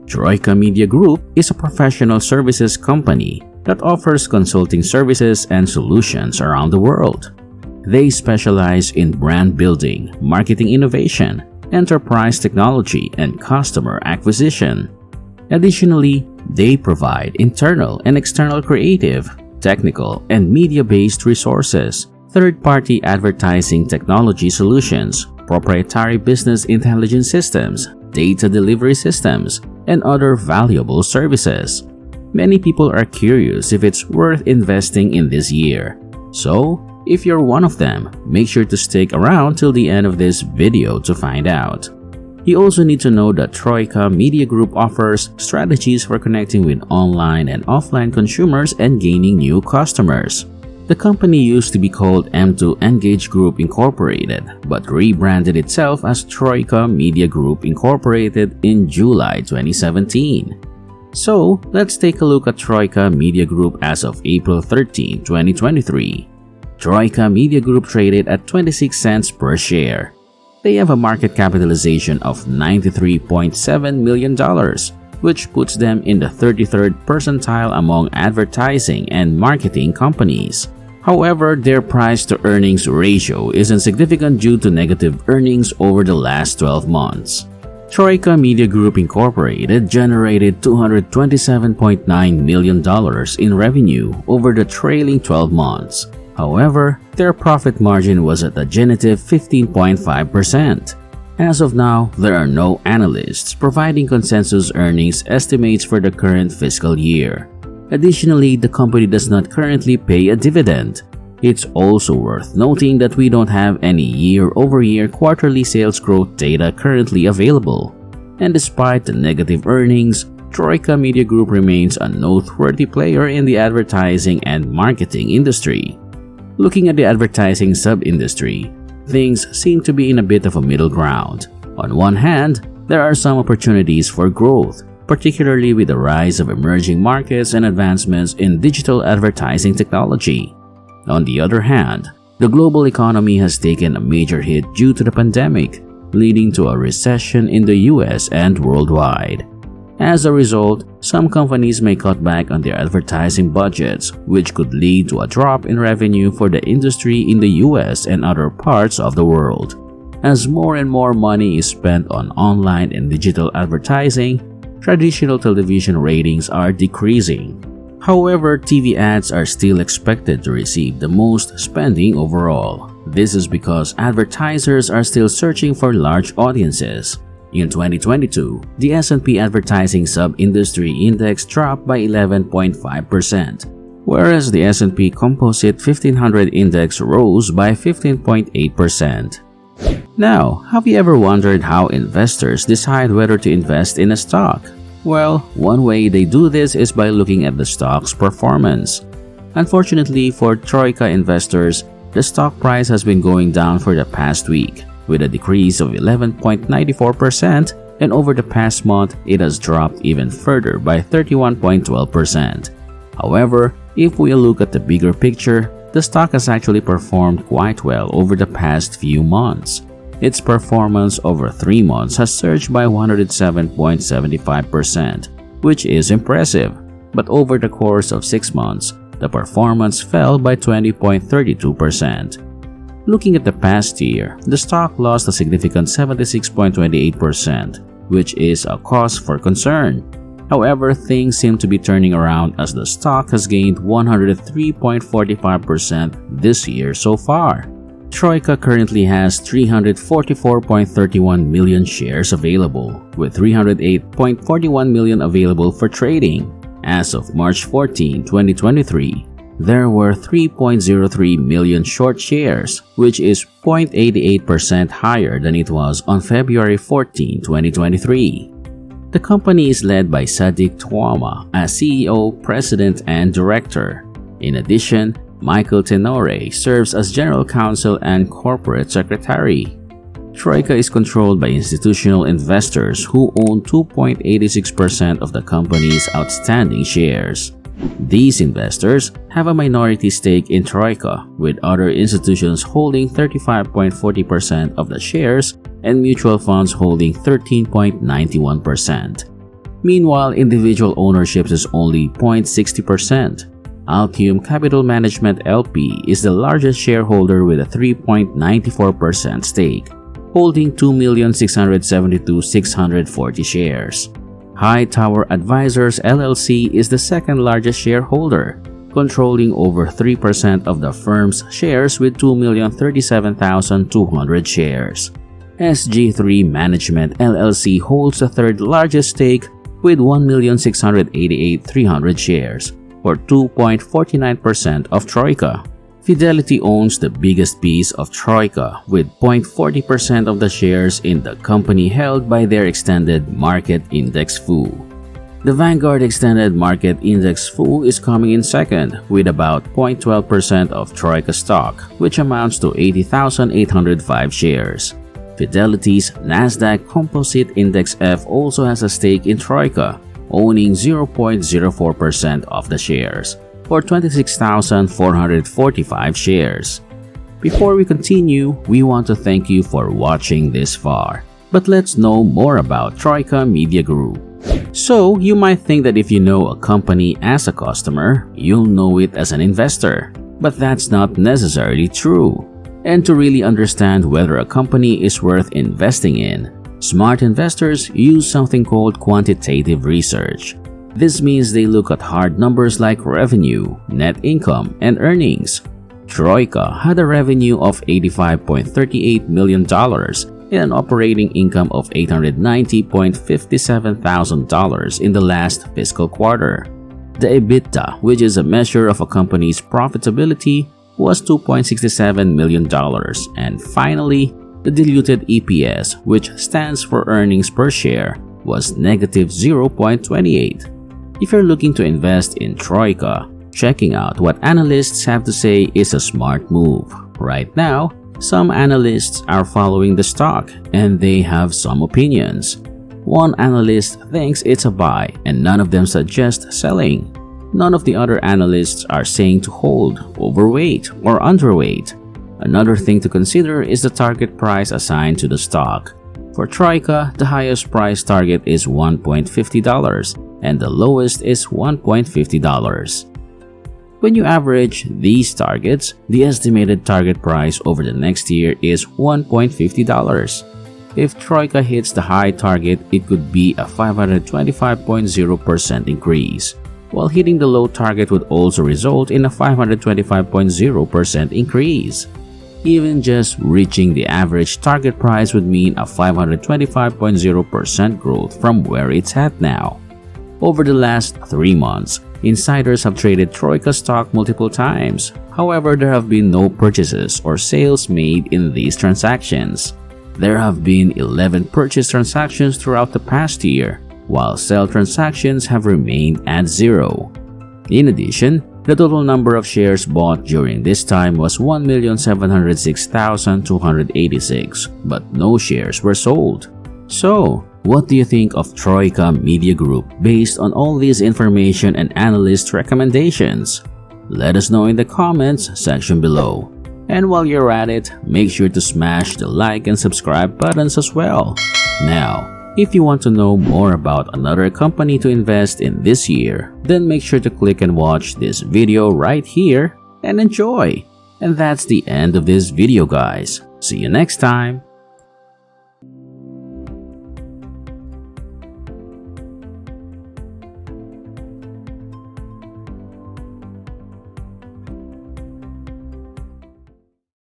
Troika Media Group is a professional services company that offers consulting services and solutions around the world. They specialize in brand building, marketing innovation, enterprise technology, and customer acquisition. Additionally, they provide internal and external creative, technical, and media-based resources, third-party advertising technology solutions, proprietary business intelligence systems, data delivery systems, and other valuable services. Many people are curious if it's worth investing in this year. So, if you're one of them, make sure to stick around till the end of this video to find out. You also need to know that Troika Media Group offers strategies for connecting with online and offline consumers and gaining new customers. The company used to be called M2 Engage Group Incorporated, but rebranded itself as Troika Media Group Incorporated in July 2017. So, let's take a look at Troika Media Group as of April 13, 2023. Troika Media Group traded at 26 cents per share. They have a market capitalization of $93.7 million, which puts them in the 33rd percentile among advertising and marketing companies. However, their price-to-earnings ratio is insignificant due to negative earnings over the last 12 months. Troika Media Group Incorporated generated $227.9 million in revenue over the trailing 12 months. However, their profit margin was at a negative 15.5%. As of now, there are no analysts providing consensus earnings estimates for the current fiscal year. Additionally, the company does not currently pay a dividend. It's also worth noting that we don't have any year-over-year quarterly sales growth data currently available. And despite the negative earnings, Troika Media Group remains a noteworthy player in the advertising and marketing industry. Looking at the advertising sub-industry, things seem to be in a bit of a middle ground. On one hand, there are some opportunities for growth, particularly with the rise of emerging markets and advancements in digital advertising technology. On the other hand, the global economy has taken a major hit due to the pandemic, leading to a recession in the US and worldwide. As a result, some companies may cut back on their advertising budgets, which could lead to a drop in revenue for the industry in the US and other parts of the world. As more and more money is spent on online and digital advertising, traditional television ratings are decreasing. However, TV ads are still expected to receive the most spending overall. This is because advertisers are still searching for large audiences. In 2022, the S&P advertising sub-industry index dropped by 11.5%, whereas the S&P Composite 1500 index rose by 15.8%. Now, have you ever wondered how investors decide whether to invest in a stock? Well, one way they do this is by looking at the stock's performance. Unfortunately for Troika investors, the stock price has been going down for the past week, with a decrease of 11.94%, and over the past month, it has dropped even further by 31.12%. However, if we look at the bigger picture, the stock has actually performed quite well over the past few months. Its performance over 3 months has surged by 107.75%, which is impressive, but over the course of 6 months, the performance fell by 20.32%. Looking at the past year, the stock lost a significant 76.28%, which is a cause for concern. However, things seem to be turning around as the stock has gained 103.45% this year so far. Troika currently has 344.31 million shares available, with 308.41 million available for trading. As of March 14, 2023, there were 3.03 million short shares, which is 0.88% higher than it was on February 14, 2023. The company is led by Sadiq Tuama as CEO, President, and Director. In addition, Michael Tenore serves as General Counsel and Corporate Secretary. Troika is controlled by institutional investors who own 2.86% of the company's outstanding shares. These investors have a minority stake in Troika, with other institutions holding 35.40% of the shares and mutual funds holding 13.91%. Meanwhile, individual ownership is only 0.60%. Altium Capital Management LP is the largest shareholder with a 3.94% stake, holding 2,672,640 shares. Hightower Advisors LLC is the second largest shareholder, controlling over 3% of the firm's shares with 2,037,200 shares. SG3 Management LLC holds the third largest stake with 1,688,300 shares, or 2.49% of Troika. Fidelity owns the biggest piece of Troika with 0.40% of the shares in the company held by their Extended Market Index FU. The Vanguard Extended Market Index FU is coming in second with about 0.12% of Troika stock, which amounts to 80,805 shares. Fidelity's Nasdaq Composite Index F also has a stake in Troika, owning 0.04% of the shares, or 26,445 shares. Before we continue, we want to thank you for watching this far. But let's know more about Troika Media Group. So, you might think that if you know a company as a customer, you'll know it as an investor. But that's not necessarily true. And to really understand whether a company is worth investing in, smart investors use something called quantitative research. This means they look at hard numbers like revenue, net income, and earnings. Troika had a revenue of $85.38 million and an operating income of $890.57,000 in the last fiscal quarter. The EBITDA, which is a measure of a company's profitability, was $2.67 million. And finally, the diluted EPS, which stands for earnings per share, was negative 0.28. If you're looking to invest in Troika, checking out what analysts have to say is a smart move. Right now, some analysts are following the stock and they have some opinions. One analyst thinks it's a buy and none of them suggest selling. None of the other analysts are saying to hold, overweight, or underweight. Another thing to consider is the target price assigned to the stock. For Troika, the highest price target is $1.50 and the lowest is $1.50. When you average these targets, the estimated target price over the next year is $1.50. If Troika hits the high target, it could be a 525.0% increase, while hitting the low target would also result in a 525.0% increase. Even just reaching the average target price would mean a 525.0% growth from where it's at now. Over the last 3 months, insiders have traded Troika stock multiple times. However, there have been no purchases or sales made in these transactions. There have been 11 purchase transactions throughout the past year, while sell transactions have remained at 0. In addition, the total number of shares bought during this time was 1,706,286, but no shares were sold. So, what do you think of Troika Media Group based on all this information and analyst recommendations? Let us know in the comments section below. And while you're at it, make sure to smash the like and subscribe buttons as well. Now, if you want to know more about another company to invest in this year, then make sure to click and watch this video right here and enjoy. And that's the end of this video, guys. See you next time.